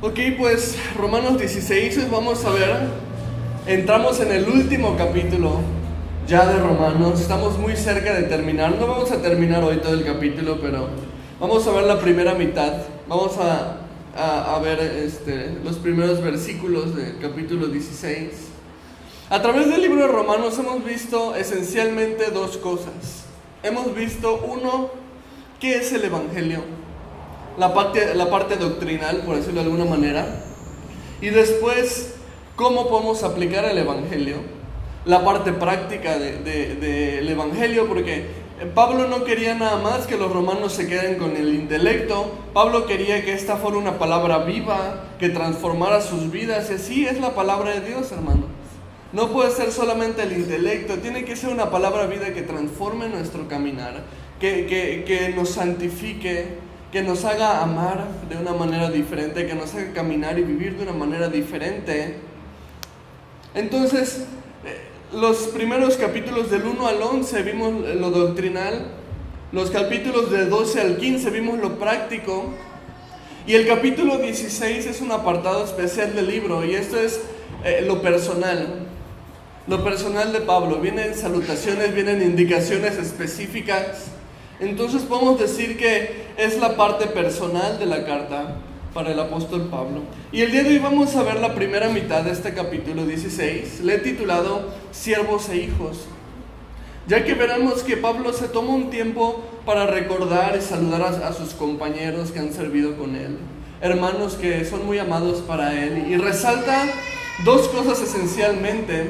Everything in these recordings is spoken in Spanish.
Ok, pues Romanos 16 vamos a ver, entramos en el último capítulo ya de Romanos, estamos muy cerca de terminar, no vamos a terminar hoy todo el capítulo, pero vamos a ver la primera mitad, vamos a ver los primeros versículos del capítulo 16. A través del libro de Romanos hemos visto esencialmente dos cosas. Hemos visto, uno, ¿qué es el Evangelio? La parte doctrinal, por decirlo de alguna manera. Y después, ¿cómo podemos aplicar el Evangelio? La parte práctica del Evangelio, porque Pablo no quería nada más que los romanos se queden con el intelecto. Pablo quería que esta fuera una palabra viva, que transformara sus vidas. Y así es la palabra de Dios, hermanos. No puede ser solamente el intelecto, tiene que ser una palabra viva que transforme nuestro caminar, que nos santifique, que nos haga amar de una manera diferente, que nos haga caminar y vivir de una manera diferente. Entonces, los primeros capítulos del 1 al 11 vimos lo doctrinal, los capítulos del 12 al 15 vimos lo práctico, y el capítulo 16 es un apartado especial del libro, y esto es lo personal de Pablo. Vienen salutaciones, vienen indicaciones específicas. Entonces podemos decir que es la parte personal de la carta para el apóstol Pablo. Y el día de hoy vamos a ver la primera mitad de este capítulo 16. Le he titulado Siervos e Hijos, ya que veremos que Pablo se toma un tiempo para recordar y saludar a sus compañeros que han servido con él, hermanos que son muy amados para él, y resalta dos cosas esencialmente.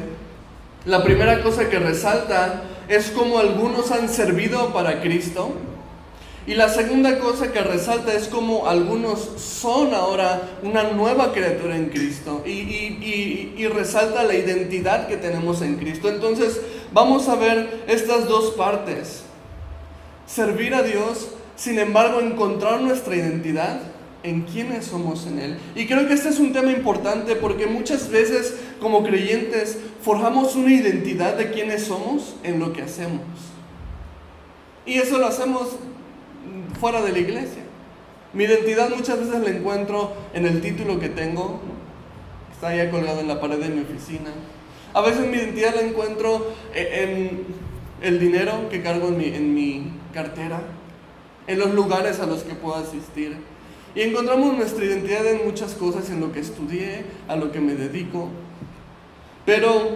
La primera cosa que resalta es cómo algunos han servido para Cristo. Y la segunda cosa que resalta es cómo algunos son ahora una nueva criatura en Cristo. Y resalta la identidad que tenemos en Cristo. Entonces vamos a ver estas dos partes. Servir a Dios, sin embargo encontrar nuestra identidad en quiénes somos en Él. Y creo que este es un tema importante porque muchas veces como creyentes forjamos una identidad de quiénes somos en lo que hacemos. Y eso lo hacemos fuera de la iglesia. Mi identidad muchas veces la encuentro en el título que tengo, está allá colgado en la pared de mi oficina. A veces mi identidad la encuentro en el dinero que cargo en mi cartera, en los lugares a los que puedo asistir. Y encontramos nuestra identidad en muchas cosas, en lo que estudié, a lo que me dedico. Pero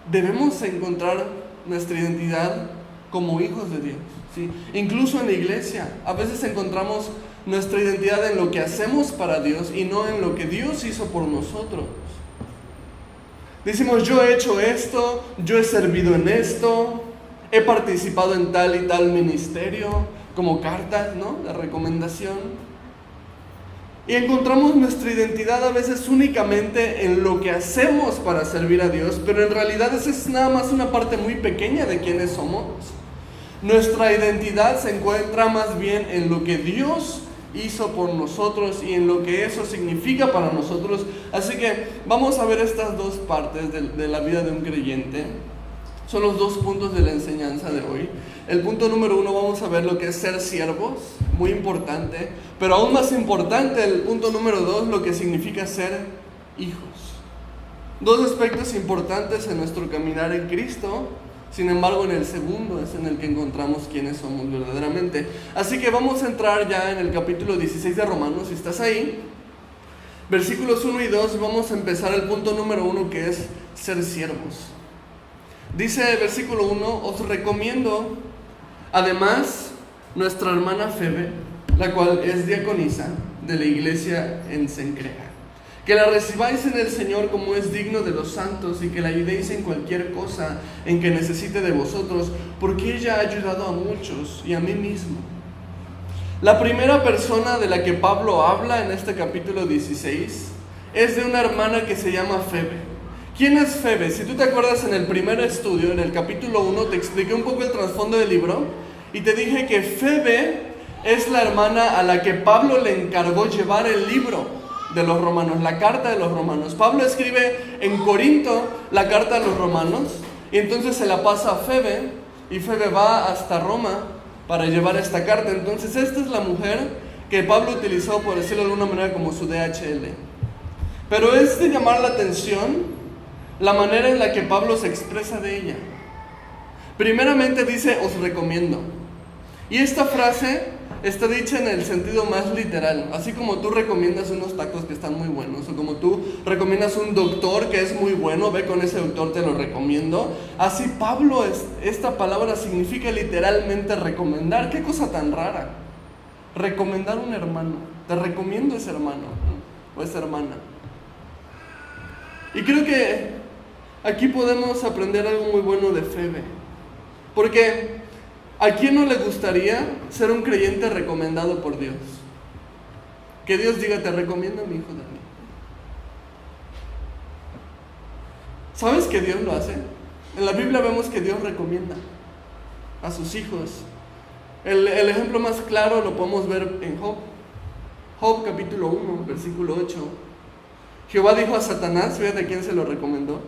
debemos encontrar nuestra identidad como hijos de Dios, ¿sí? Incluso en la iglesia, a veces encontramos nuestra identidad en lo que hacemos para Dios y no en lo que Dios hizo por nosotros. Decimos, yo he hecho esto, yo he servido en esto, he participado en tal y tal ministerio, como cartas, ¿no?, de recomendación. Y encontramos nuestra identidad a veces únicamente en lo que hacemos para servir a Dios, pero en realidad esa es nada más una parte muy pequeña de quiénes somos. Nuestra identidad se encuentra más bien en lo que Dios hizo por nosotros y en lo que eso significa para nosotros. Así que vamos a ver estas dos partes de la vida de un creyente. Son los dos puntos de la enseñanza de hoy. El punto número 1, vamos a ver lo que es ser siervos, muy importante. Pero aún más importante, el punto número 2, lo que significa ser hijos. Dos aspectos importantes en nuestro caminar en Cristo. Sin embargo, en el segundo es en el que encontramos quiénes somos verdaderamente. Así que vamos a entrar ya en el capítulo 16 de Romanos, si estás ahí. Versículos 1 y 2, vamos a empezar el punto número 1, que es ser siervos. Dice el versículo 1, os recomiendo, además, nuestra hermana Febe, la cual es diaconisa de la iglesia en Cencrea, que la recibáis en el Señor como es digno de los santos y que la ayudéis en cualquier cosa en que necesite de vosotros, porque ella ha ayudado a muchos y a mí mismo. La primera persona de la que Pablo habla en este capítulo 16 es de una hermana que se llama Febe. ¿Quién es Febe? Si tú te acuerdas, en el primer estudio, en el capítulo 1, te expliqué un poco el trasfondo del libro y te dije que Febe es la hermana a la que Pablo le encargó llevar el libro de los romanos, la carta de los romanos. Pablo escribe en Corinto la carta de los romanos y entonces se la pasa a Febe y Febe va hasta Roma para llevar esta carta. Entonces esta es la mujer que Pablo utilizó, por decirlo de alguna manera, como su DHL. Pero es de llamar la atención la manera en la que Pablo se expresa de ella. Primeramente dice, os recomiendo. Y esta frase está dicha en el sentido más literal. Así como tú recomiendas unos tacos que están muy buenos, o como tú recomiendas un doctor que es muy bueno, ve con ese doctor, te lo recomiendo. Así Pablo, esta palabra significa literalmente recomendar. ¿Qué cosa tan rara? Recomendar un hermano. Te recomiendo ese hermano, ¿no? O esa hermana. Y creo que aquí podemos aprender algo muy bueno de Febe. Porque ¿a quién no le gustaría ser un creyente recomendado por Dios? Que Dios diga, te recomiendo a mi hijo Daniel. ¿Sabes que Dios lo hace? En la Biblia vemos que Dios recomienda a sus hijos. El ejemplo más claro lo podemos ver en Job. Job capítulo 1, versículo 8. Jehová dijo a Satanás, fíjate a quién se lo recomendó.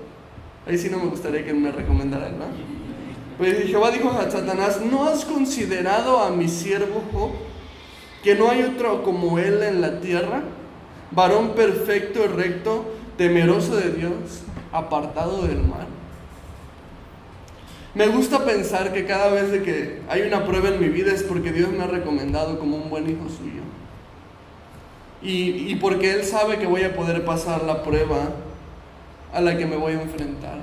Ahí sí no me gustaría que me recomendara él, ¿no? Pues Jehová dijo a Satanás, ¿no has considerado a mi siervo Job, que no hay otro como él en la tierra? Varón perfecto y recto, temeroso de Dios, apartado del mal. Me gusta pensar que cada vez de que hay una prueba en mi vida es porque Dios me ha recomendado como un buen hijo suyo. Y porque Él sabe que voy a poder pasar la prueba a la que me voy a enfrentar.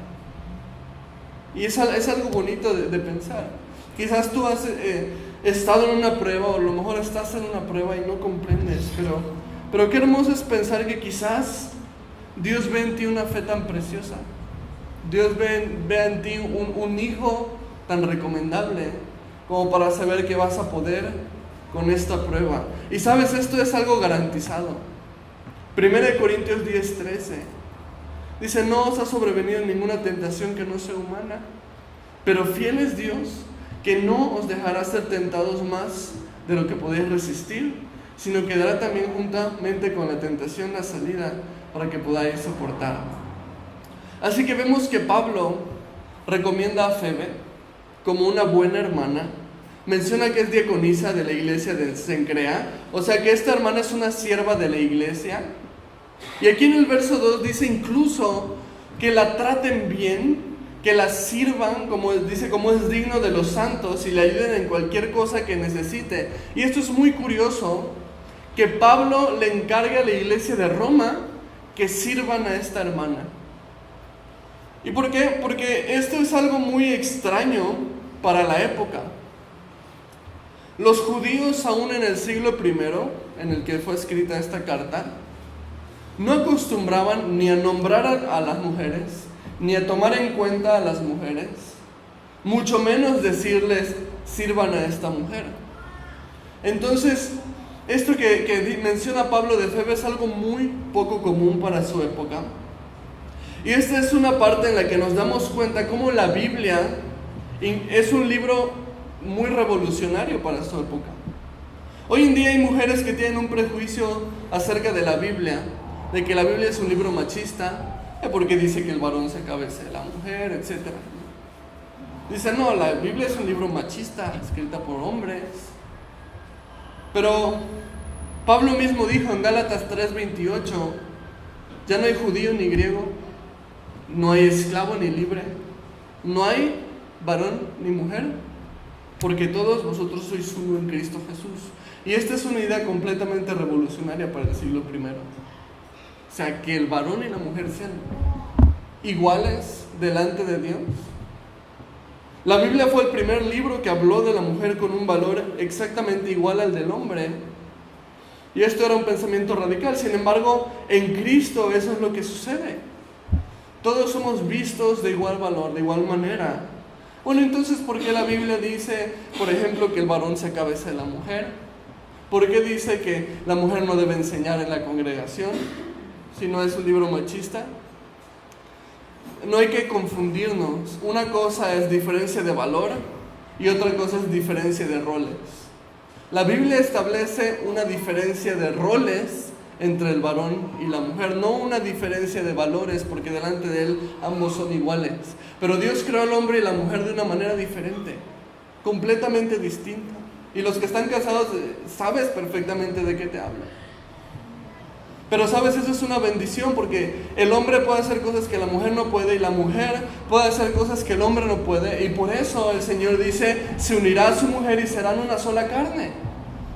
Y es algo bonito de pensar. Quizás tú has estado en una prueba, o a lo mejor estás en una prueba y no comprendes, pero qué hermoso es pensar que quizás Dios ve en ti una fe tan preciosa. Dios ve en ti un hijo tan recomendable como para saber que vas a poder con esta prueba. Y sabes, esto es algo garantizado. 1 Corintios 10:13 dice, no os ha sobrevenido ninguna tentación que no sea humana, pero fiel es Dios, que no os dejará ser tentados más de lo que podéis resistir, sino que dará también juntamente con la tentación la salida para que podáis soportar. Así que vemos que Pablo recomienda a Febe como una buena hermana. Menciona que es diaconisa de la iglesia de Cencrea, o sea que esta hermana es una sierva de la iglesia. Y aquí en el verso 2 dice incluso que la traten bien, que la sirvan, como dice, como es digno de los santos, y le ayuden en cualquier cosa que necesite. Y esto es muy curioso, que Pablo le encarga a la iglesia de Roma que sirvan a esta hermana. ¿Y por qué? Porque esto es algo muy extraño para la época. Los judíos, aún en el siglo I, en el que fue escrita esta carta, no acostumbraban ni a nombrar a las mujeres, ni a tomar en cuenta a las mujeres, mucho menos decirles, sirvan a esta mujer. Entonces, esto que menciona Pablo de Febe es algo muy poco común para su época. Y esta es una parte en la que nos damos cuenta cómo la Biblia es un libro muy revolucionario para su época. Hoy en día hay mujeres que tienen un prejuicio acerca de la Biblia, de que la Biblia es un libro machista, porque dice que el varón se cabecea de la mujer, etc. Dicen, no, la Biblia es un libro machista, escrita por hombres. Pero Pablo mismo dijo en Gálatas 3:28, ya no hay judío ni griego, no hay esclavo ni libre, no hay varón ni mujer, porque todos vosotros sois uno en Cristo Jesús. Y esta es una idea completamente revolucionaria para el siglo I. O sea, que el varón y la mujer sean iguales delante de Dios. La Biblia fue el primer libro que habló de la mujer con un valor exactamente igual al del hombre. Y esto era un pensamiento radical. Sin embargo, en Cristo eso es lo que sucede. Todos somos vistos de igual valor, de igual manera. Bueno, entonces, ¿por qué la Biblia dice, por ejemplo, que el varón se cabecea de la mujer? ¿Por qué dice que la mujer no debe enseñar en la congregación si no es un libro machista? No hay que confundirnos. Una cosa es diferencia de valor y otra cosa es diferencia de roles. La Biblia establece una diferencia de roles entre el varón y la mujer, no una diferencia de valores, porque delante de él ambos son iguales. Pero Dios creó al hombre y la mujer de una manera diferente, completamente distinta. Y los que están casados, sabes perfectamente de qué te hablo. Pero sabes, eso es una bendición porque el hombre puede hacer cosas que la mujer no puede y la mujer puede hacer cosas que el hombre no puede. Y por eso el Señor dice, se unirá a su mujer y serán una sola carne.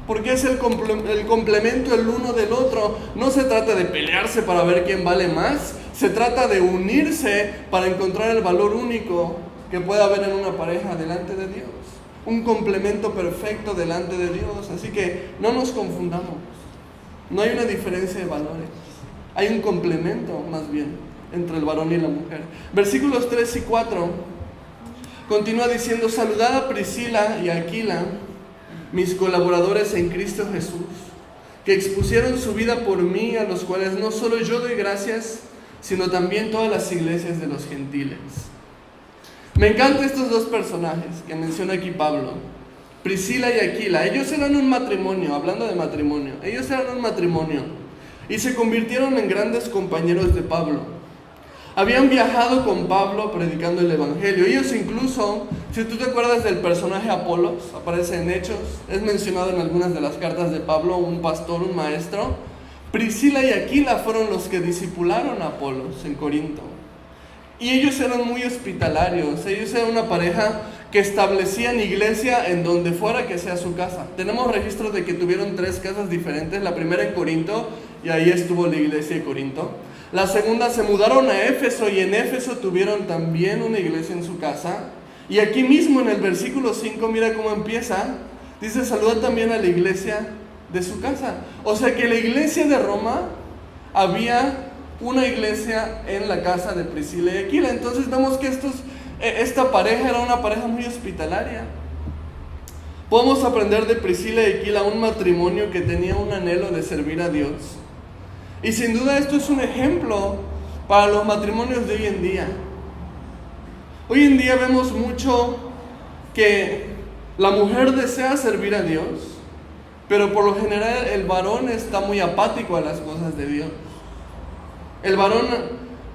Porque es el complemento el uno del otro. No se trata de pelearse para ver quién vale más. Se trata de unirse para encontrar el valor único que puede haber en una pareja delante de Dios. Un complemento perfecto delante de Dios. Así que no nos confundamos. No hay una diferencia de valores. Hay un complemento, más bien, entre el varón y la mujer. Versículos 3 y 4 continúa diciendo: saludad a Priscila y a Aquila, mis colaboradores en Cristo Jesús, que expusieron su vida por mí, a los cuales no solo yo doy gracias, sino también todas las iglesias de los gentiles. Me encantan estos dos personajes que menciona aquí Pablo, Priscila y Aquila. Ellos eran un matrimonio, hablando de matrimonio, ellos eran un matrimonio y se convirtieron en grandes compañeros de Pablo. Habían viajado con Pablo predicando el evangelio. Ellos incluso, si tú te acuerdas del personaje Apolos, aparece en Hechos, es mencionado en algunas de las cartas de Pablo, un pastor, un maestro. Priscila y Aquila fueron los que discipularon a Apolos en Corinto. Y ellos eran muy hospitalarios, ellos eran una pareja que establecían iglesia en donde fuera que sea su casa. Tenemos registros de que tuvieron 3 casas diferentes, la primera en Corinto, y ahí estuvo la iglesia de Corinto. La segunda se mudaron a Éfeso, y en Éfeso tuvieron también una iglesia en su casa. Y aquí mismo en el versículo 5, mira cómo empieza, dice: saluda también a la iglesia de su casa. O sea que la iglesia de Roma había una iglesia en la casa de Priscila y Aquila. Entonces vemos que esta pareja era una pareja muy hospitalaria. Podemos aprender de Priscila y Aquila, un matrimonio que tenía un anhelo de servir a Dios. Y sin duda esto es un ejemplo para los matrimonios de hoy en día. Hoy en día vemos mucho que la mujer desea servir a Dios, pero por lo general el varón está muy apático a las cosas de Dios. El varón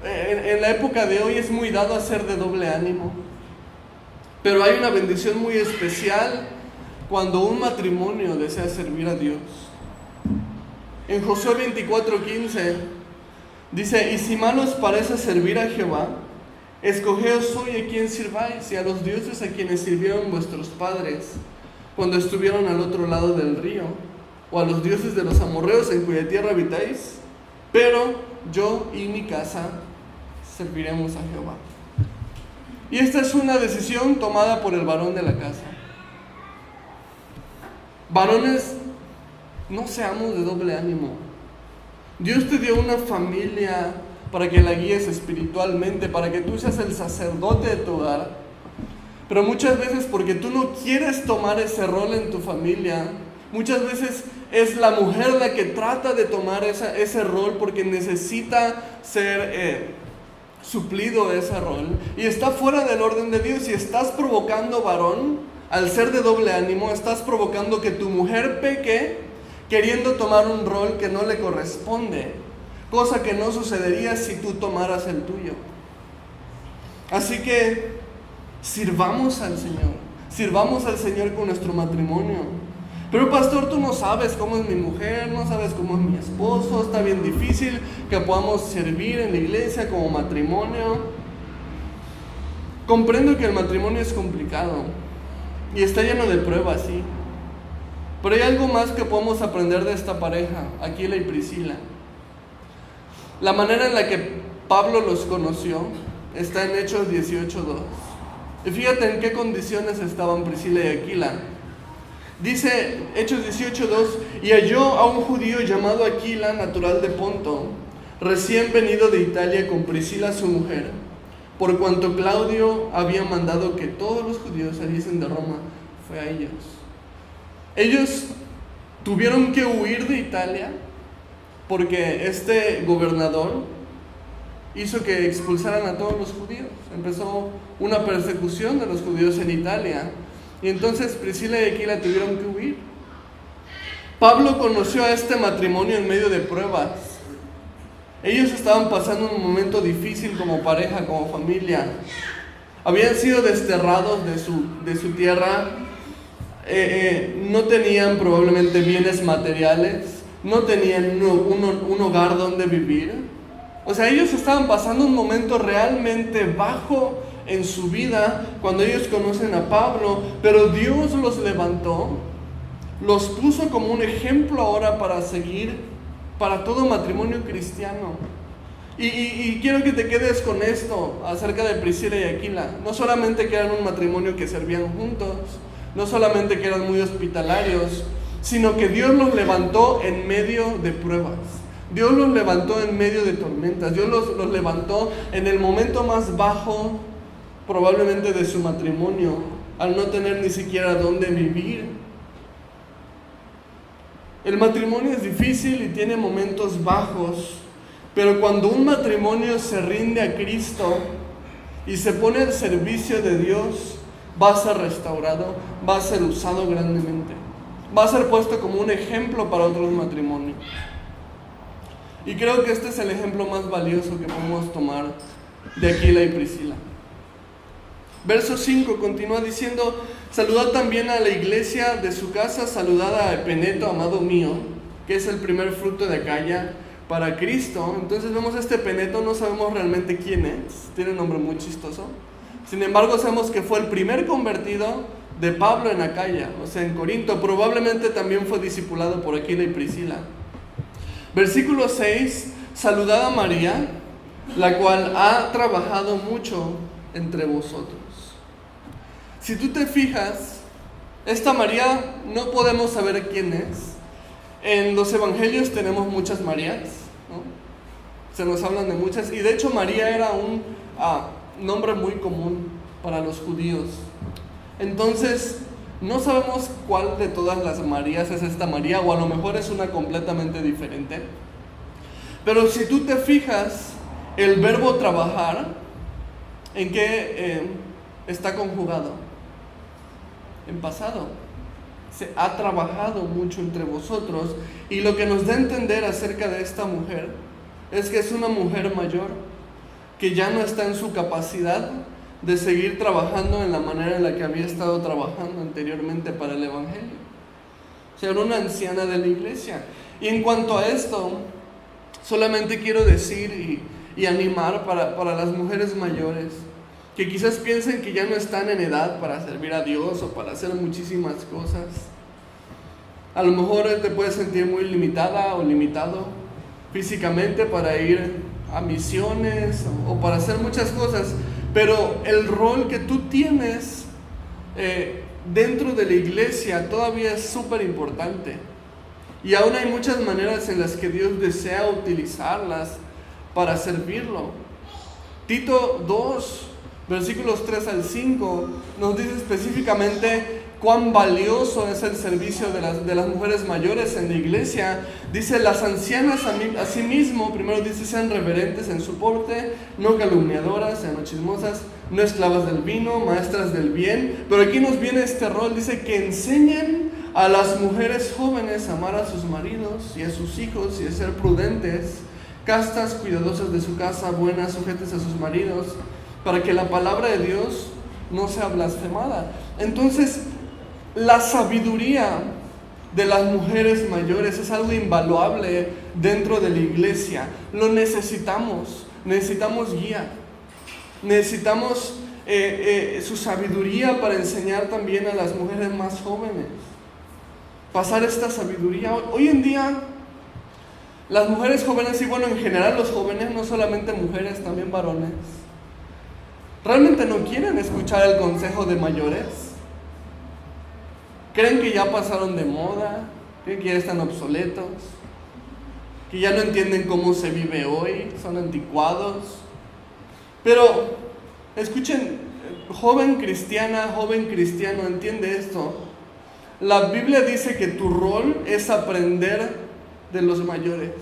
en la época de hoy es muy dado a ser de doble ánimo. Pero hay una bendición muy especial cuando un matrimonio desea servir a Dios. En Josué 24:15 dice: y si mal os parece servir a Jehová, escogeos hoy a quien sirváis, y a los dioses a quienes sirvieron vuestros padres cuando estuvieron al otro lado del río, o a los dioses de los amorreos en cuya tierra habitáis, pero yo y mi casa serviremos a Jehová. Y esta es una decisión tomada por el varón de la casa. Varones, no seamos de doble ánimo. Dios te dio una familia para que la guíes espiritualmente, para que tú seas el sacerdote de tu hogar. Pero muchas veces, porque tú no quieres tomar ese rol en tu familia, muchas veces es la mujer la que trata de tomar ese rol porque necesita ser suplido ese rol, y está fuera del orden de Dios. Y estás provocando, varón, al ser de doble ánimo, estás provocando que tu mujer peque queriendo tomar un rol que no le corresponde, cosa que no sucedería si tú tomaras el tuyo. Así que sirvamos al Señor con nuestro matrimonio. Pero pastor, tú no sabes cómo es mi mujer, no sabes cómo es mi esposo, está bien difícil que podamos servir en la iglesia como matrimonio. Comprendo que el matrimonio es complicado y está lleno de pruebas, sí. Pero hay algo más que podemos aprender de esta pareja, Aquila y Priscila. La manera en la que Pablo los conoció está en Hechos 18:2. Y fíjate en qué condiciones estaban Priscila y Aquila. Dice Hechos 18:2: y halló a un judío llamado Aquila, natural de Ponto, recién venido de Italia, con Priscila su mujer, por cuanto Claudio había mandado que todos los judíos saliesen de Roma, fue a ellos. Ellos tuvieron que huir de Italia porque este gobernador hizo que expulsaran a todos los judíos. Empezó una persecución de los judíos en Italia. Y entonces Priscila y Aquila tuvieron que huir. Pablo conoció a este matrimonio en medio de pruebas. Ellos estaban pasando un momento difícil como pareja, como familia. Habían sido desterrados de su tierra. no tenían probablemente bienes materiales, no tenían un hogar donde vivir. O sea, ellos estaban pasando un momento realmente bajo en su vida cuando ellos conocen a Pablo, pero Dios los levantó, los puso como un ejemplo ahora para seguir para todo matrimonio cristiano. Y quiero que te quedes con esto acerca de Priscila y Aquila. No solamente que eran un matrimonio que servían juntos, no solamente que eran muy hospitalarios, sino que Dios los levantó en medio de pruebas. Dios los levantó en medio de tormentas. Dios los levantó en el momento más bajo probablemente de su matrimonio, al no tener ni siquiera dónde vivir. El matrimonio es difícil y tiene momentos bajos, pero cuando un matrimonio se rinde a Cristo y se pone al servicio de Dios, va a ser restaurado, va a ser usado grandemente, va a ser puesto como un ejemplo para otros matrimonios. Y creo que este es el ejemplo más valioso que podemos tomar de Aquila y Priscila. Verso 5 continúa diciendo: saludad también a la iglesia de su casa, saludad a Epeneto, amado mío, que es el primer fruto de Acaya para Cristo. Entonces vemos a este Epeneto, no sabemos realmente quién es, tiene un nombre muy chistoso. Sin embargo, sabemos que fue el primer convertido de Pablo en Acaya, o sea, en Corinto. Probablemente también fue discipulado por Aquila y Priscila. Versículo 6: saludad a María, la cual ha trabajado mucho entre vosotros. Si tú te fijas, esta María no podemos saber quién es. En los evangelios tenemos muchas Marías, ¿no? Se nos hablan de muchas, y de hecho María era un nombre muy común para los judíos. Entonces, no sabemos cuál de todas las Marías es esta María, o a lo mejor es una completamente diferente. Pero si tú te fijas, el verbo trabajar, ¿en qué está conjugado? En pasado. Se ha trabajado mucho entre vosotros, y lo que nos da a entender acerca de esta mujer es que es una mujer mayor, que ya no está en su capacidad de seguir trabajando en la manera en la que había estado trabajando anteriormente para el evangelio. O sea, era una anciana de la iglesia. Y en cuanto a esto, solamente quiero decir y animar para las mujeres mayores que quizás piensen que ya no están en edad para servir a Dios o para hacer muchísimas cosas. A lo mejor te puedes sentir muy limitada o limitado físicamente para ir a misiones o para hacer muchas cosas, pero el rol que tú tienes dentro de la iglesia todavía es súper importante, y aún hay muchas maneras en las que Dios desea utilizarlas para servirlo. Tito 2, versículos 3 al 5 nos dice específicamente cuán valioso es el servicio de las mujeres mayores en la iglesia. Dice: las ancianas asimismo, primero dice, sean reverentes en su porte, no calumniadoras, sean chismosas, no esclavas del vino, maestras del bien. Pero aquí nos viene este rol, dice que enseñen a las mujeres jóvenes a amar a sus maridos y a sus hijos y a ser prudentes, castas, cuidadosas de su casa, buenas, sujetas a sus maridos, para que la palabra de Dios no sea blasfemada. Entonces, la sabiduría de las mujeres mayores es algo invaluable dentro de la iglesia. Lo necesitamos guía, necesitamos su sabiduría para enseñar también a las mujeres más jóvenes, pasar esta sabiduría. Hoy en día, las mujeres jóvenes, y bueno, en general los jóvenes, no solamente mujeres, también varones, realmente no quieren escuchar el consejo de mayores. Creen que ya pasaron de moda, creen que ya están obsoletos, que ya no entienden cómo se vive hoy, son anticuados. Pero escuchen, joven cristiana, joven cristiano, entiende esto. La Biblia dice que tu rol es aprender de los mayores.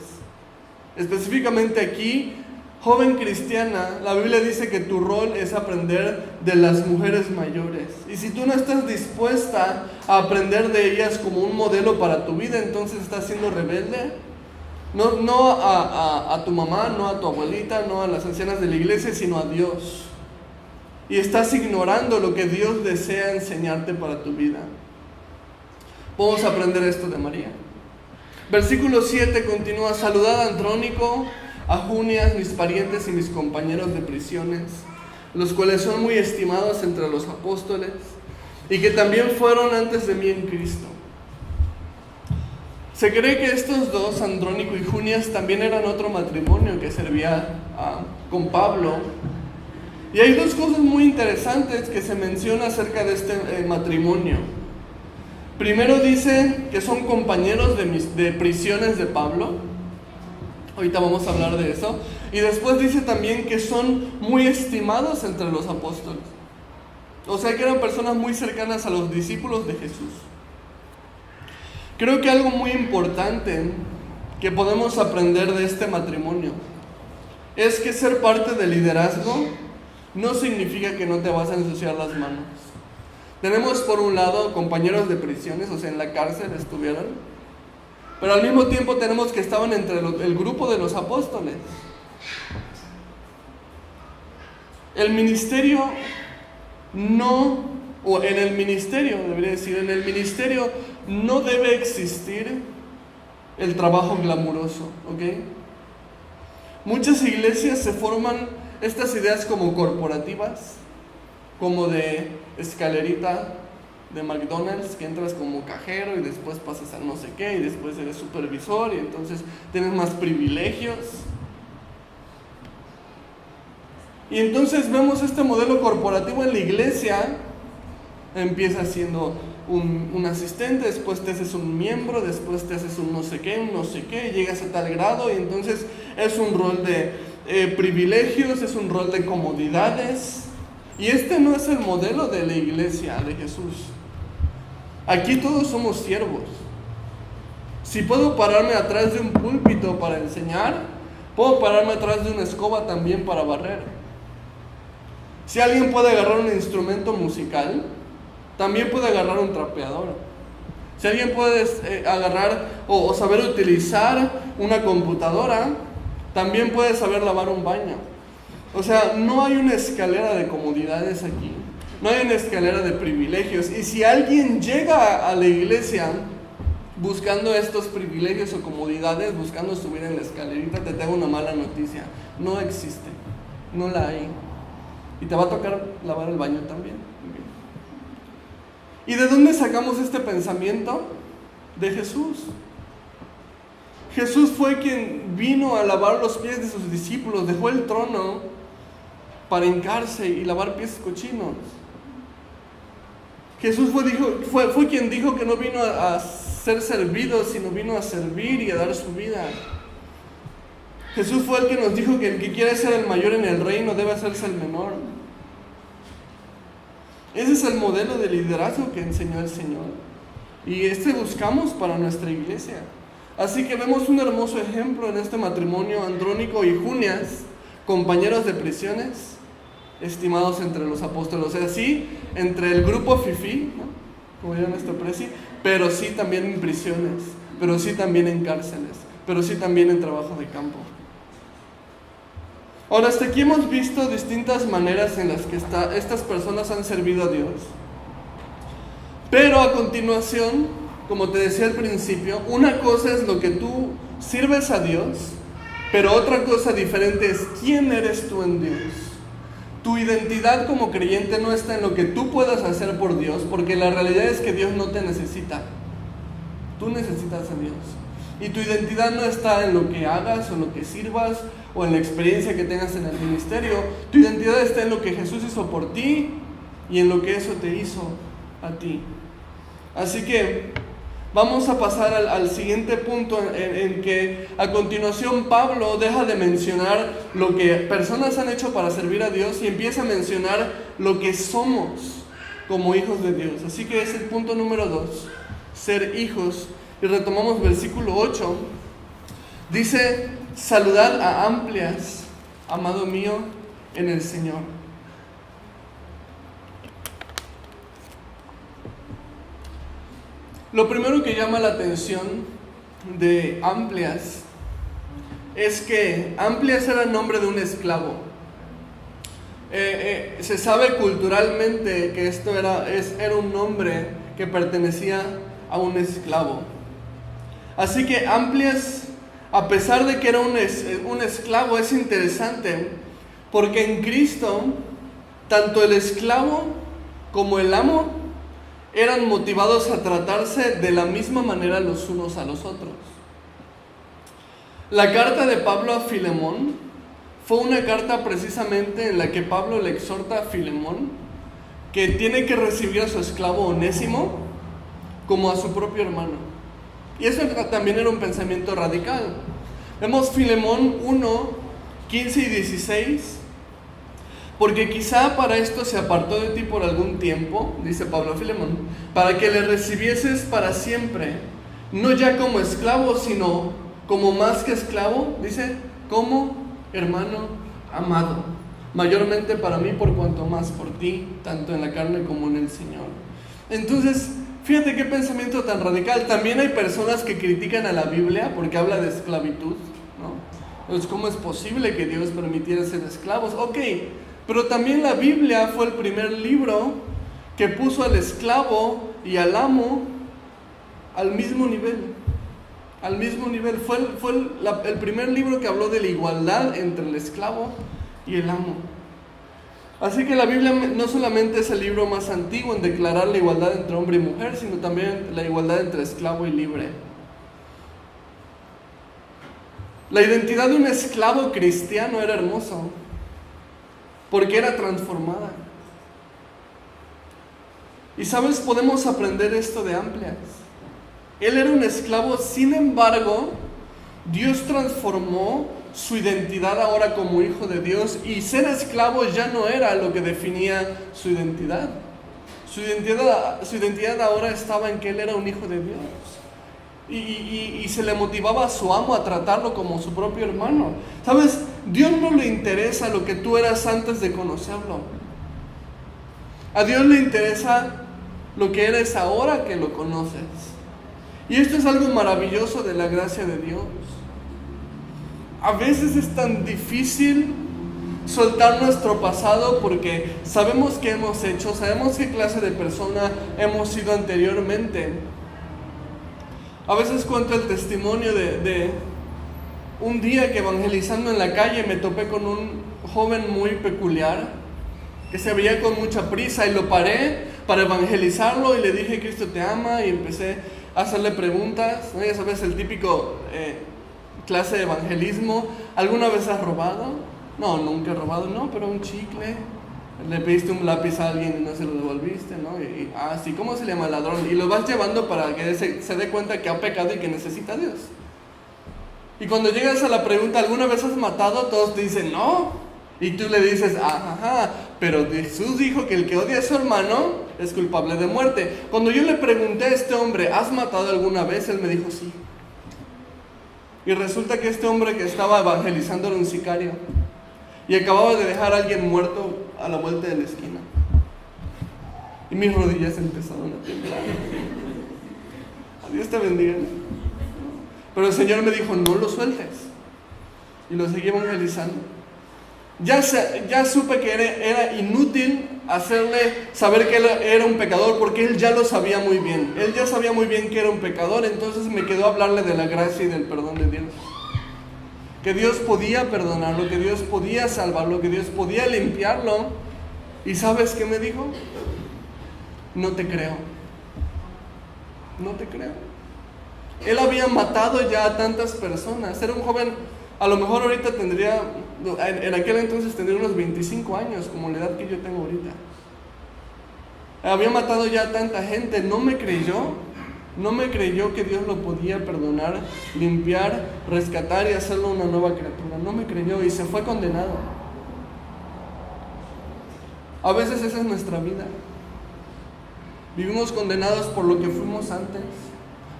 Específicamente aquí, joven cristiana, la Biblia dice que tu rol es aprender de las mujeres mayores. Y si tú no estás dispuesta a aprender de ellas como un modelo para tu vida, entonces estás siendo rebelde. No a tu mamá, no a tu abuelita, no a las ancianas de la iglesia, sino a Dios. Y estás ignorando lo que Dios desea enseñarte para tu vida. podemos aprender esto de María. Versículo 7 continúa: saludad a Andrónico, a Junias, mis parientes y mis compañeros de prisiones, los cuales son muy estimados entre los apóstoles, y que también fueron antes de mí en Cristo. Se cree que estos dos, Andrónico y Junias, también eran otro matrimonio que servía con Pablo. Y hay dos cosas muy interesantes que se menciona acerca de este matrimonio. Primero dice que son compañeros de prisiones de Pablo. Ahorita vamos a hablar de eso. Y después dice también que son muy estimados entre los apóstoles. O sea que eran personas muy cercanas a los discípulos de Jesús. Creo que algo muy importante que podemos aprender de este matrimonio es que ser parte del liderazgo no significa que no te vas a ensuciar las manos. Tenemos por un lado compañeros de prisiones, o sea, en la cárcel estuvieron, pero al mismo tiempo tenemos que estaban entre el grupo de los apóstoles. El ministerio en el ministerio no debe existir el trabajo glamuroso, ¿ok? Muchas iglesias se forman estas ideas como corporativas, como de escalerita de McDonald's, que entras como cajero y después pasas a no sé qué, y después eres supervisor y entonces tienes más privilegios. Y entonces vemos este modelo corporativo en la iglesia. Empiezas siendo un asistente, después te haces un miembro, después te haces un no sé qué, llegas a tal grado y entonces es un rol de privilegios, es un rol de comodidades. Y este no es el modelo de la iglesia de Jesús. Aquí todos somos siervos. Si puedo pararme atrás de un púlpito para enseñar, puedo pararme atrás de una escoba también para barrer. Si alguien puede agarrar un instrumento musical, también puede agarrar un trapeador. Si alguien puede agarrar o saber utilizar una computadora, también puede saber lavar un baño. O sea, no hay una escalera de comodidades aquí. No hay una escalera de privilegios. Y si alguien llega a la iglesia buscando estos privilegios o comodidades, buscando subir en la escalerita, te tengo una mala noticia. No existe. No la hay. Y te va a tocar lavar el baño también. ¿Y de dónde sacamos este pensamiento? De Jesús. Jesús fue quien vino a lavar los pies de sus discípulos, dejó el trono para hincarse y lavar pies cochinos. Jesús fue quien dijo que no vino a ser servido, sino vino a servir y a dar su vida. Jesús fue el que nos dijo que el que quiere ser el mayor en el reino debe hacerse el menor. Ese es el modelo de liderazgo que enseñó el Señor. Y buscamos para nuestra iglesia. Así que vemos un hermoso ejemplo en este matrimonio, Andrónico y Junias, compañeros de prisiones, estimados entre los apóstoles. O sea, sí, entre el grupo fifí, ¿no? Como diría nuestro presi, pero sí también en prisiones, pero sí también en cárceles, pero sí también en trabajo de campo. Ahora, hasta aquí hemos visto distintas maneras en las que estas personas han servido a Dios. Pero a continuación, como te decía al principio, una cosa es lo que tú sirves a Dios, pero otra cosa diferente es quién eres tú en Dios. Tu identidad como creyente no está en lo que tú puedas hacer por Dios, porque la realidad es que Dios no te necesita. Tú necesitas a Dios. Y tu identidad no está en lo que hagas o en lo que sirvas o en la experiencia que tengas en el ministerio. Tu identidad está en lo que Jesús hizo por ti y en lo que eso te hizo a ti. Así que vamos a pasar al siguiente punto en que a continuación Pablo deja de mencionar lo que personas han hecho para servir a Dios y empieza a mencionar lo que somos como hijos de Dios. Así que es el punto número 2, ser hijos. Y retomamos versículo 8. Dice: saludad a Amplias, amado mío en el Señor. Lo primero que llama la atención de Amplias es que Amplias era el nombre de un esclavo. Se sabe culturalmente que esto era un nombre que pertenecía a un esclavo. Así que Amplias, a pesar de que era un esclavo, es interesante, porque en Cristo, tanto el esclavo como el amo eran motivados a tratarse de la misma manera los unos a los otros. La carta de Pablo a Filemón fue una carta precisamente en la que Pablo le exhorta a Filemón que tiene que recibir a su esclavo Onésimo como a su propio hermano. Y eso también era un pensamiento radical. Vemos Filemón 1, 15 y 16. Porque quizá para esto se apartó de ti por algún tiempo, dice Pablo a Filemón, para que le recibieses para siempre, no ya como esclavo, sino como más que esclavo, dice, como hermano amado, mayormente para mí por cuanto más por ti, tanto en la carne como en el Señor. Entonces, fíjate qué pensamiento tan radical. También hay personas que critican a la Biblia porque habla de esclavitud, ¿no? Entonces, ¿cómo es posible que Dios permitiera ser esclavos? Ok, pero también la Biblia fue el primer libro que puso al esclavo y al amo al mismo nivel. Al mismo nivel. Fue el primer libro que habló de la igualdad entre el esclavo y el amo. Así que la Biblia no solamente es el libro más antiguo en declarar la igualdad entre hombre y mujer, sino también la igualdad entre esclavo y libre. La identidad de un esclavo cristiano era hermoso, porque era transformada. Y sabes, podemos aprender esto de Amplias. Él era un esclavo, sin embargo, Dios transformó su identidad ahora como hijo de Dios, y ser esclavo ya no era lo que definía su identidad. Su identidad ahora estaba en que él era un hijo de Dios. Y se le motivaba a su amo a tratarlo como su propio hermano. ¿Sabes? Dios no le interesa lo que tú eras antes de conocerlo. A Dios le interesa lo que eres ahora que lo conoces. Y esto es algo maravilloso de la gracia de Dios. A veces es tan difícil soltar nuestro pasado porque sabemos qué hemos hecho, sabemos qué clase de persona hemos sido anteriormente. A veces cuento el testimonio de un día que evangelizando en la calle me topé con un joven muy peculiar que se veía con mucha prisa, y lo paré para evangelizarlo y le dije: Cristo te ama, y empecé a hacerle preguntas, ¿no? Ya sabes, el típico clase de evangelismo. ¿Alguna vez has robado? No, nunca he robado. No, pero un chicle. Le pediste un lápiz a alguien y no se lo devolviste, ¿no? Sí, ¿cómo se llama? Ladrón. Y lo vas llevando para que se dé cuenta que ha pecado y que necesita a Dios. Y cuando llegas a la pregunta, ¿alguna vez has matado? Todos te dicen, no. Y tú le dices, ajá, pero Jesús dijo que el que odia a su hermano es culpable de muerte. Cuando yo le pregunté a este hombre, ¿has matado alguna vez? Él me dijo, sí. Y resulta que este hombre que estaba evangelizando era un sicario. Y acababa de dejar a alguien muerto a la vuelta de la esquina. Y mis rodillas empezaron a temblar. Dios te bendiga. Pero el Señor me dijo, no lo sueltes. Y lo seguí evangelizando. Ya supe que era inútil hacerle saber que él era un pecador, porque él ya lo sabía muy bien. Él ya sabía muy bien que era un pecador. Entonces me quedó hablarle de la gracia y del perdón de Dios. Que Dios podía perdonarlo, que Dios podía salvarlo, que Dios podía limpiarlo. ¿Y sabes qué me dijo? No te creo. No te creo. Él había matado ya a tantas personas. Era un joven, a lo mejor ahorita tendría, en aquel entonces tendría unos 25 años, como la edad que yo tengo ahorita. Había matado ya a tanta gente. No me creyó. No me creyó que Dios lo podía perdonar, limpiar, rescatar y hacerlo una nueva criatura. No me creyó y se fue condenado. A veces esa es nuestra vida. Vivimos condenados por lo que fuimos antes,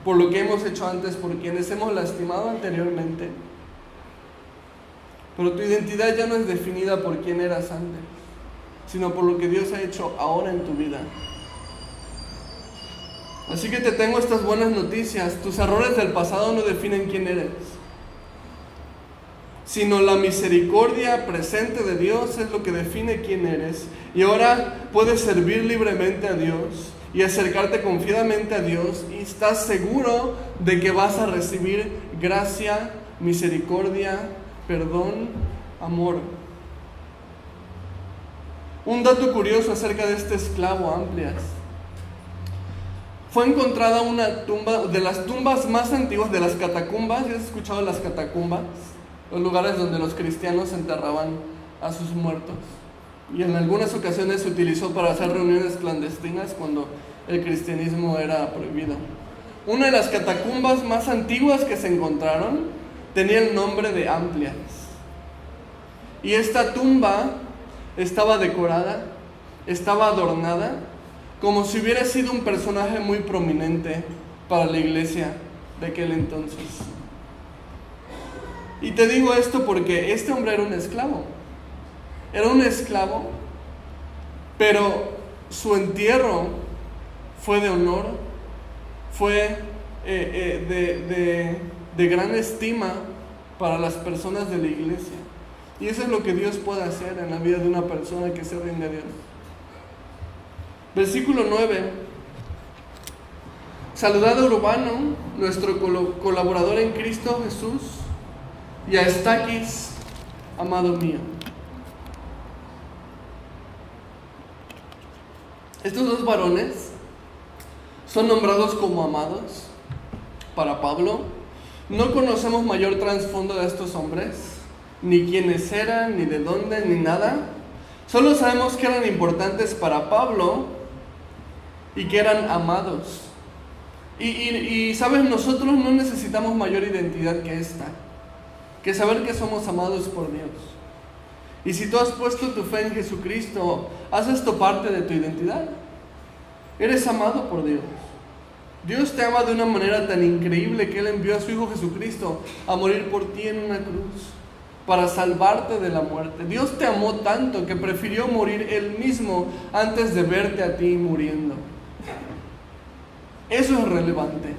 por lo que hemos hecho antes, por quienes hemos lastimado anteriormente. Pero tu identidad ya no es definida por quién eras antes, sino por lo que Dios ha hecho ahora en tu vida. Así que te tengo estas buenas noticias. Tus errores del pasado no definen quién eres, sino la misericordia presente de Dios es lo que define quién eres. Y ahora puedes servir libremente a Dios y acercarte confiadamente a Dios, y estás seguro de que vas a recibir gracia, misericordia, perdón, amor. Un dato curioso acerca de este esclavo, Amplias. Fue encontrada una tumba, de las tumbas más antiguas, de las catacumbas. ¿Ya has escuchado las catacumbas? Los lugares donde los cristianos enterraban a sus muertos. Y en algunas ocasiones se utilizó para hacer reuniones clandestinas cuando el cristianismo era prohibido. Una de las catacumbas más antiguas que se encontraron tenía el nombre de Amplias. Y esta tumba estaba decorada, estaba adornada, como si hubiera sido un personaje muy prominente para la iglesia de aquel entonces. Y te digo esto porque este hombre era un esclavo. Era un esclavo, pero su entierro fue de honor, fue de gran estima para las personas de la iglesia. Y eso es lo que Dios puede hacer en la vida de una persona que se rinde a Dios. Versículo 9. Saludad a Urbano, nuestro colaborador en Cristo Jesús, y a Estaquis, amado mío. Estos dos varones son nombrados como amados para Pablo. No conocemos mayor trasfondo de estos hombres, ni quiénes eran, ni de dónde, ni nada. Solo sabemos que eran importantes para Pablo y que eran amados. Y sabes, nosotros no necesitamos mayor identidad que esta, que saber que somos amados por Dios. Y si tú has puesto tu fe en Jesucristo, ¿haz esto parte de tu identidad? Eres amado por Dios. Dios te ama de una manera tan increíble que Él envió a su Hijo Jesucristo a morir por ti en una cruz, para salvarte de la muerte. Dios te amó tanto que prefirió morir Él mismo antes de verte a ti muriendo. Eso es relevante.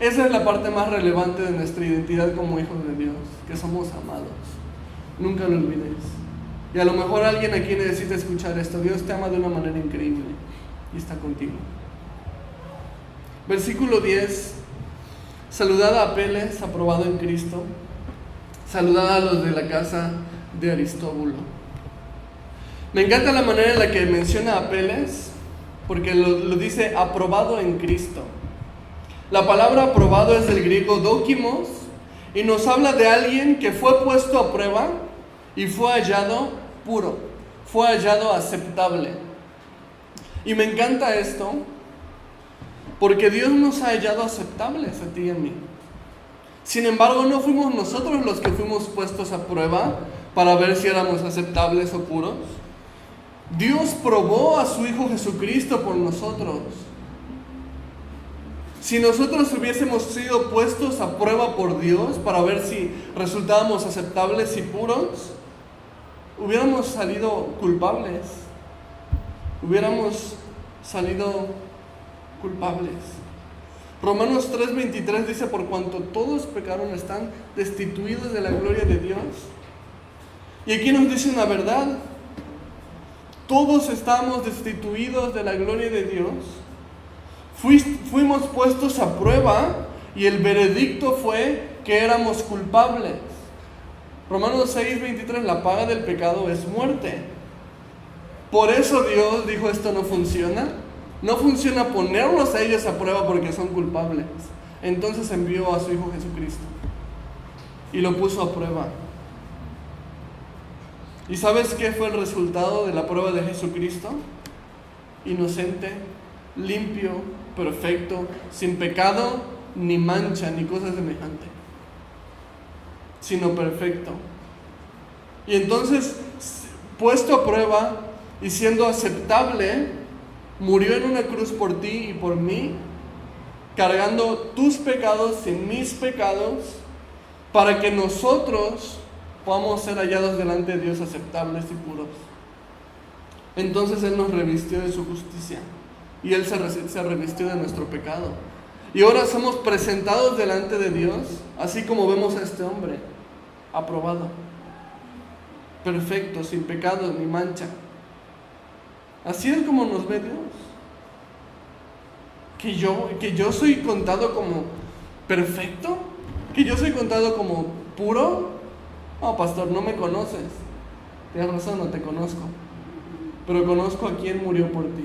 Esa es la parte más relevante de nuestra identidad como hijos de Dios, que somos amados. Nunca lo olvides. Y a lo mejor alguien aquí necesita escuchar esto. Dios te ama de una manera increíble y está contigo. Versículo 10. Saludad a Apeles, aprobado en Cristo. Saludad a los de la casa de Aristóbulo. Me encanta la manera en la que menciona a Apeles, porque lo dice aprobado en Cristo. La palabra aprobado es del griego dokimos y nos habla de alguien que fue puesto a prueba y fue hallado puro, fue hallado aceptable. Y me encanta esto porque Dios nos ha hallado aceptables a ti y a mí. Sin embargo, no fuimos nosotros los que fuimos puestos a prueba para ver si éramos aceptables o puros. Dios probó a su Hijo Jesucristo por nosotros. Si nosotros hubiésemos sido puestos a prueba por Dios para ver si resultábamos aceptables y puros, hubiéramos salido culpables. Hubiéramos salido culpables. Romanos 3:23 dice: por cuanto todos pecaron, están destituidos de la gloria de Dios. Y aquí nos dice una verdad: todos estamos destituidos de la gloria de Dios. Fuimos puestos a prueba y el veredicto fue que éramos culpables. Romanos 6:23: la paga del pecado es muerte. Por eso Dios dijo: esto no funciona. No funciona ponerlos a ellos a prueba porque son culpables. Entonces envió a su Hijo Jesucristo y lo puso a prueba. ¿Y sabes qué fue el resultado de la prueba de Jesucristo? Inocente, limpio, perfecto, sin pecado, ni mancha, ni cosa semejante, sino perfecto. Y entonces, puesto a prueba y siendo aceptable, murió en una cruz por ti y por mí, cargando tus pecados y mis pecados, para que nosotros podamos ser hallados delante de Dios aceptables y puros. Entonces Él nos revistió de su justicia y Él se revistió de nuestro pecado. Y ahora somos presentados delante de Dios, así como vemos a este hombre, aprobado, perfecto, sin pecado ni mancha. Así es como nos ve Dios. que yo soy contado como perfecto, que yo soy contado como puro. No, pastor, no me conoces. Tienes razón, no te conozco, pero conozco a quien murió por ti.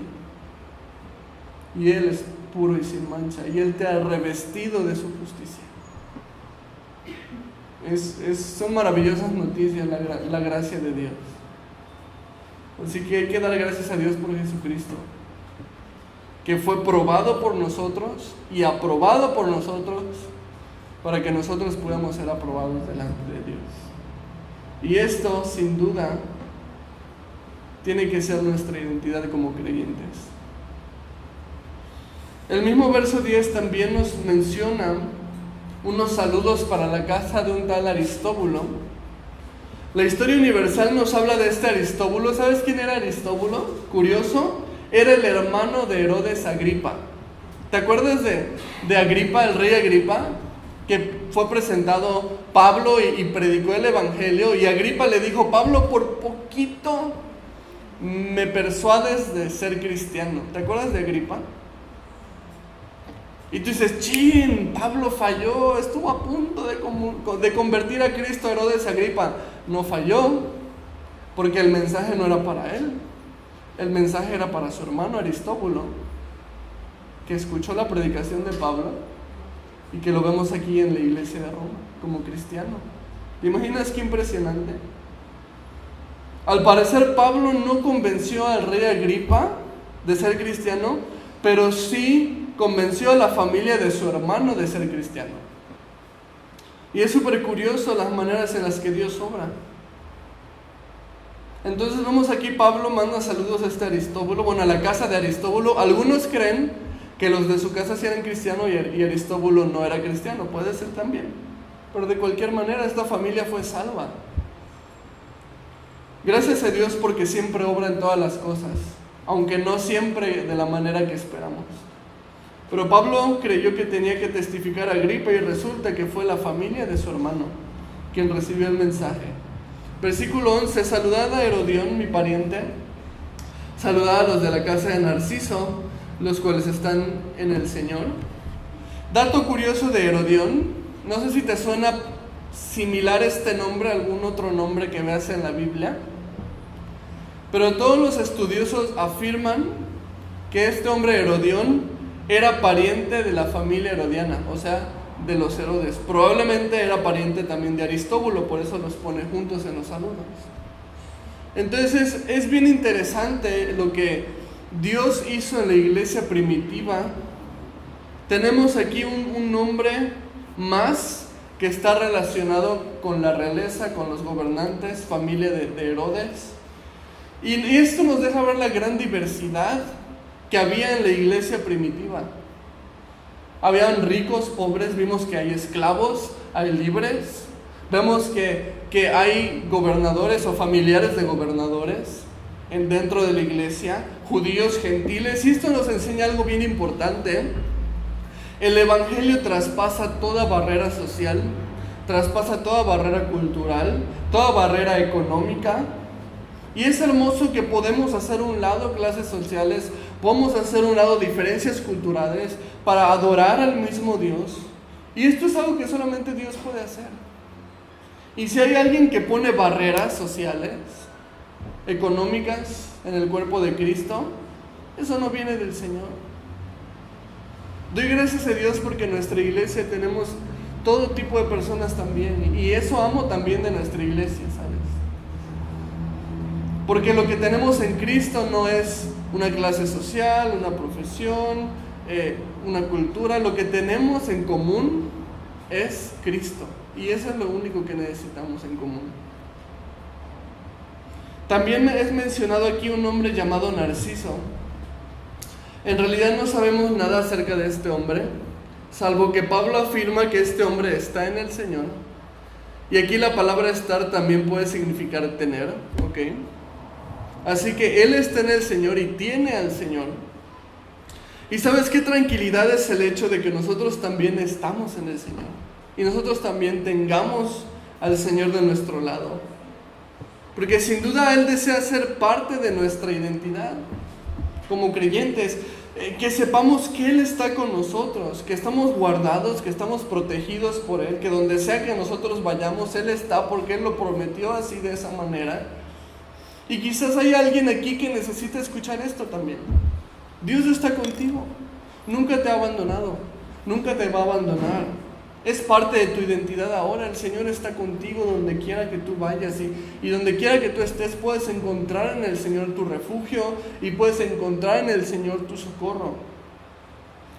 Y Él es puro y sin mancha, y Él te ha revestido de su justicia. Son maravillosas noticias la gracia de Dios. Así que hay que dar gracias a Dios por Jesucristo, que fue probado por nosotros y aprobado por nosotros para que nosotros podamos ser aprobados delante de Dios. Y esto, sin duda, tiene que ser nuestra identidad como creyentes. El mismo verso 10 también nos menciona unos saludos para la casa de un tal Aristóbulo. La historia universal nos habla de este Aristóbulo. ¿Sabes quién era Aristóbulo? Curioso, era el hermano de Herodes Agripa. ¿Te acuerdas de Agripa, el rey Agripa? Que fue presentado Pablo y predicó el evangelio, y Agripa le dijo: Pablo, por poquito me persuades de ser cristiano. ¿Te acuerdas de Agripa? Y tú dices: chin, Pablo falló, estuvo a punto de convertir a Cristo a Herodes Agripa. No falló, porque el mensaje no era para él, el mensaje era para su hermano Aristóbulo, que escuchó la predicación de Pablo y que lo vemos aquí en la iglesia de Roma como cristiano. ¿Te imaginas qué impresionante? Al parecer Pablo no convenció al rey Agripa de ser cristiano, pero sí convenció a la familia de su hermano de ser cristiano. Y es súper curioso las maneras en las que Dios obra. Entonces vemos aquí, Pablo manda saludos a este Aristóbulo, bueno, a la casa de Aristóbulo. Algunos creen que los de su casa sí eran cristianos y Aristóbulo no era cristiano. Puede ser también, pero de cualquier manera esta familia fue salva. Gracias a Dios, porque siempre obra en todas las cosas, aunque no siempre de la manera que esperamos. Pero Pablo creyó que tenía que testificar a Agripa, y resulta que fue la familia de su hermano quien recibió el mensaje. Versículo 11: saludad a Herodión, mi pariente, saludad a los de la casa de Narciso, los cuales están en el Señor. Dato curioso de Herodión, no sé si te suena similar este nombre a algún otro nombre que veas en la Biblia, pero todos los estudiosos afirman que este hombre Herodión era pariente de la familia herodiana, o sea, de los Herodes. Probablemente era pariente también de Aristóbulo, por eso los pone juntos en los saludos. Entonces es bien interesante lo que Dios hizo en la iglesia primitiva. Tenemos aquí un nombre más que está relacionado con la realeza, con los gobernantes, familia de Herodes. Y esto nos deja ver la gran diversidad que había en la iglesia primitiva. Habían ricos, pobres, vimos que hay esclavos, hay libres, vemos que hay gobernadores o familiares de gobernadores dentro de la iglesia, judíos, gentiles. Y esto nos enseña algo bien importante. El evangelio traspasa toda barrera social, traspasa toda barrera cultural, toda barrera económica. Y es hermoso que podemos hacer un lado clases sociales, podemos hacer un lado diferencias culturales para adorar al mismo Dios. Y esto es algo que solamente Dios puede hacer. Y si hay alguien que pone barreras sociales, económicas en el cuerpo de Cristo, eso no viene del Señor. Doy gracias a Dios porque en nuestra iglesia tenemos todo tipo de personas también, y eso amo también de nuestra iglesia, ¿sabes? Porque lo que tenemos en Cristo no es una clase social, una profesión, una cultura. Lo que tenemos en común es Cristo, y eso es lo único que necesitamos en común. También es mencionado aquí un hombre llamado Narciso. En realidad no sabemos nada acerca de este hombre, salvo que Pablo afirma que este hombre está en el Señor. Y aquí la palabra estar también puede significar tener, ¿ok? Así que él está en el Señor y tiene al Señor. Y ¿sabes qué tranquilidad es el hecho de que nosotros también estamos en el Señor? Y nosotros también tengamos al Señor de nuestro lado. Porque sin duda Él desea ser parte de nuestra identidad como creyentes. que sepamos que Él está con nosotros, que estamos guardados, que estamos protegidos por Él, que donde sea que nosotros vayamos, Él está porque Él lo prometió así de esa manera. Y quizás hay alguien aquí que necesita escuchar esto también. Dios está contigo, nunca te ha abandonado, nunca te va a abandonar. Es parte de tu identidad ahora. El Señor está contigo donde quiera que tú vayas y donde quiera que tú estés puedes encontrar en el Señor tu refugio y puedes encontrar en el Señor tu socorro.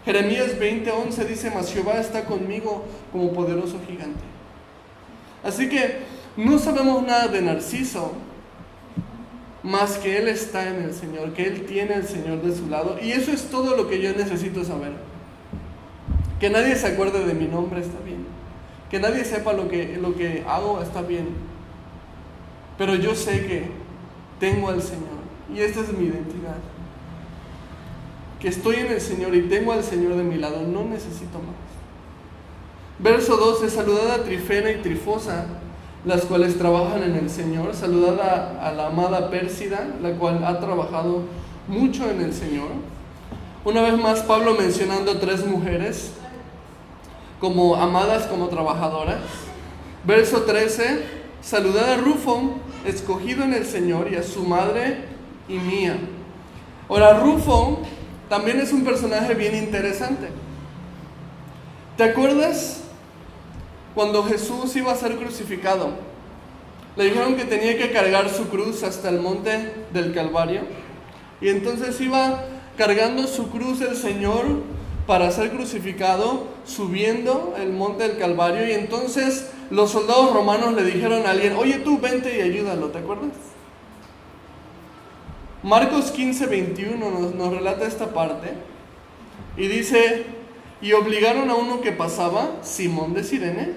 Jeremías 20:11 dice: mas Jehová está conmigo como poderoso gigante. Así que no sabemos nada de Narciso más que él está en el Señor, que él tiene al Señor de su lado, y eso es todo lo que yo necesito saber. Que nadie se acuerde de mi nombre está bien. Que nadie sepa lo que hago está bien. Pero yo sé que tengo al Señor. Y esta es mi identidad. Que estoy en el Señor y tengo al Señor de mi lado. No necesito más. Verso 12. Saludad a Trifena y Trifosa, las cuales trabajan en el Señor. Saludad a la amada Pérsida, la cual ha trabajado mucho en el Señor. Una vez más, Pablo mencionando 3 mujeres como amadas, como trabajadoras. Verso 13, saludad a Rufo, escogido en el Señor, y a su madre y mía. Ahora, Rufo también es un personaje bien interesante. ¿Te acuerdas cuando Jesús iba a ser crucificado? Le dijeron que tenía que cargar su cruz hasta el monte del Calvario. Y entonces iba cargando su cruz el Señor para ser crucificado, subiendo el monte del Calvario. Y entonces los soldados romanos le dijeron a alguien: oye, tú vente y ayúdalo, ¿te acuerdas? Marcos 15:21 nos relata esta parte. Y dice: y obligaron a uno que pasaba, Simón de Cirene.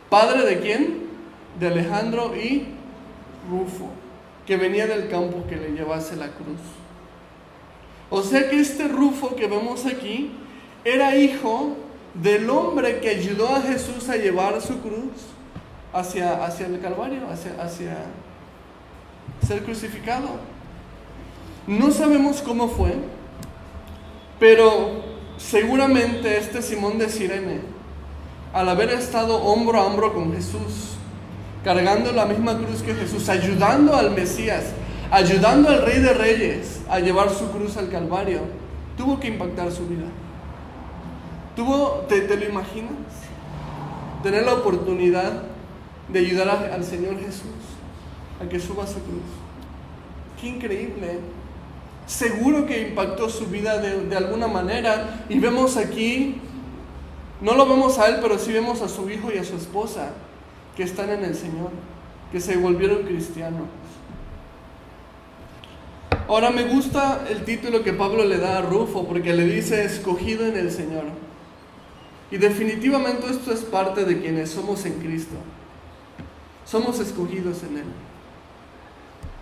¿Padre de quién? De Alejandro y Rufo, que venía del campo, que le llevase la cruz. O sea que este Rufo que vemos aquí era hijo del hombre que ayudó a Jesús a llevar su cruz hacia el Calvario, hacia ser crucificado. No sabemos cómo fue, pero seguramente este Simón de Cirene, al haber estado hombro a hombro con Jesús, cargando la misma cruz que Jesús, ayudando al Mesías, ayudando al Rey de Reyes a llevar su cruz al Calvario, tuvo que impactar su vida. ¿Te lo imaginas? Tener la oportunidad de ayudar al Señor Jesús a que suba su cruz. ¡Qué increíble! Seguro que impactó su vida de alguna manera. Y vemos aquí, no lo vemos a él, pero sí vemos a su hijo y a su esposa que están en el Señor, que se volvieron cristianos. Ahora me gusta el título que Pablo le da a Rufo, porque le dice: escogido en el Señor. Y definitivamente esto es parte de quienes somos en Cristo. Somos escogidos en Él.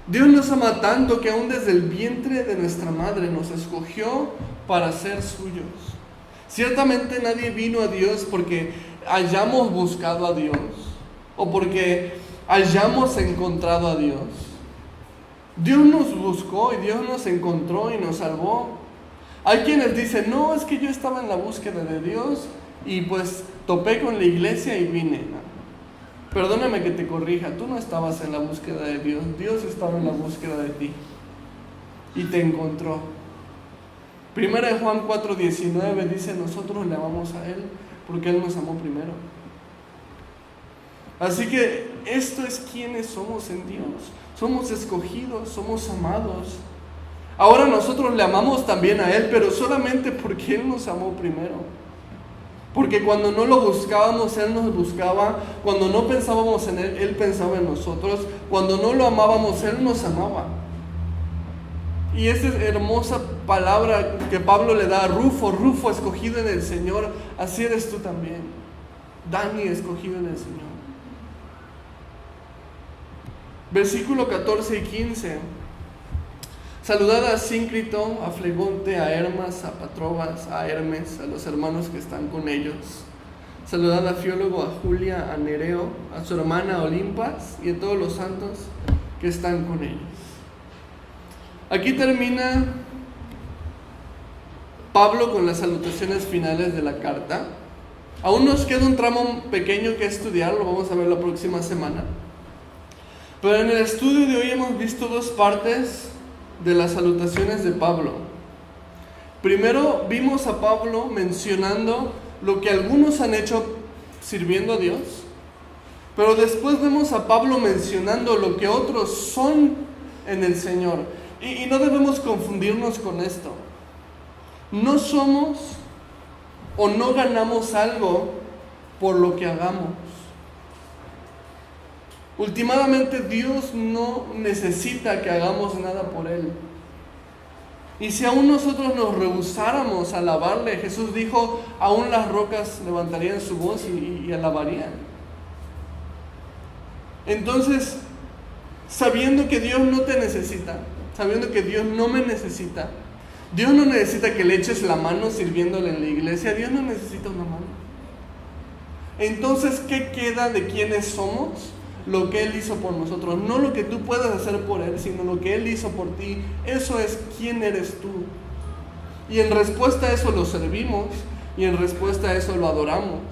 Dios nos ama tanto que aún desde el vientre de nuestra madre nos escogió para ser suyos. Ciertamente nadie vino a Dios porque hayamos buscado a Dios o porque hayamos encontrado a Dios. Dios nos buscó y Dios nos encontró y nos salvó. Hay quienes dicen: no, es que yo estaba en la búsqueda de Dios y pues topé con la iglesia y vine. Perdóname que te corrija, tú no estabas en la búsqueda de Dios, Dios estaba en la búsqueda de ti y te encontró. Primera de Juan 4:19 dice: nosotros le amamos a Él porque Él nos amó primero. Así que esto es quienes somos en Dios. Somos escogidos, somos amados. Ahora nosotros le amamos también a Él, pero solamente porque Él nos amó primero. Porque cuando no lo buscábamos, Él nos buscaba. Cuando no pensábamos en Él, Él pensaba en nosotros. Cuando no lo amábamos, Él nos amaba. Y esa hermosa palabra que Pablo le da a Rufo: Rufo, escogido en el Señor. Así eres tú también, Dani, escogido en el Señor. Versículo 14 y 15. Saludad a Síncrito, a Flegonte, a Hermas, a Patrobas, a Hermes, a los hermanos que están con ellos. Saludad a Fiólogo, a Julia, a Nereo, a su hermana Olimpas y a todos los santos que están con ellos. Aquí termina Pablo con las salutaciones finales de la carta. Aún nos queda un tramo pequeño que estudiar, lo vamos a ver la próxima semana. Pero en el estudio de hoy hemos visto dos partes de las salutaciones de Pablo. Primero vimos a Pablo mencionando lo que algunos han hecho sirviendo a Dios, pero después vemos a Pablo mencionando lo que otros son en el Señor. Y no debemos confundirnos con esto. No somos o no ganamos algo por lo que hagamos. Últimamente Dios no necesita que hagamos nada por Él. Y si aún nosotros nos rehusáramos a alabarle, Jesús dijo, aún las rocas levantarían su voz y alabarían. Entonces, sabiendo que Dios no te necesita, sabiendo que Dios no me necesita, Dios no necesita que le eches la mano sirviéndole en la iglesia, Dios no necesita una mano. Entonces, ¿qué queda de quiénes somos? Lo que Él hizo por nosotros, no lo que tú puedas hacer por Él, sino lo que Él hizo por ti. Eso es quién eres tú. Y en respuesta a eso lo servimos, y en respuesta a eso lo adoramos.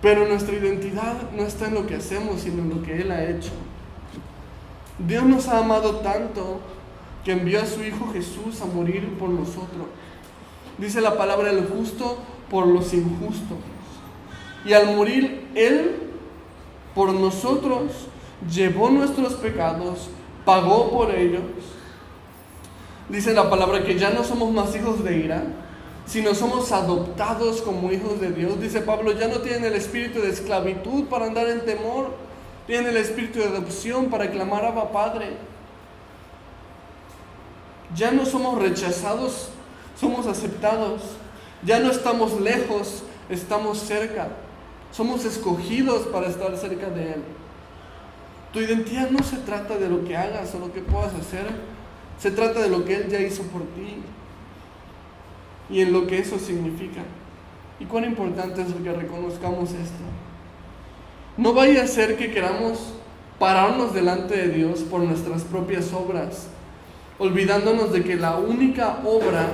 Pero nuestra identidad no está en lo que hacemos, sino en lo que Él ha hecho. Dios nos ha amado tanto que envió a su Hijo Jesús a morir por nosotros. Dice la palabra, el justo por los injustos. Y al morir Él por nosotros, llevó nuestros pecados, pagó por ellos. Dice la palabra que ya no somos más hijos de ira, sino somos adoptados como hijos de Dios. Dice Pablo, ya no tienen el espíritu de esclavitud para andar en temor, tienen el espíritu de adopción para clamar Abba Padre. Ya no somos rechazados, somos aceptados. Ya no estamos lejos, estamos cerca. Somos escogidos para estar cerca de Él. Tu identidad no se trata de lo que hagas o lo que puedas hacer, se trata de lo que Él ya hizo por ti y en lo que eso significa. Y cuán importante es que reconozcamos esto. No vaya a ser que queramos pararnos delante de Dios por nuestras propias obras, olvidándonos de que la única obra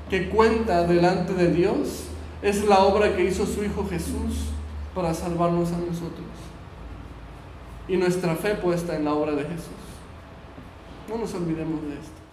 que cuenta delante de Dios es la obra que hizo su Hijo Jesús para salvarnos a nosotros. Y nuestra fe puesta en la obra de Jesús. No nos olvidemos de esto.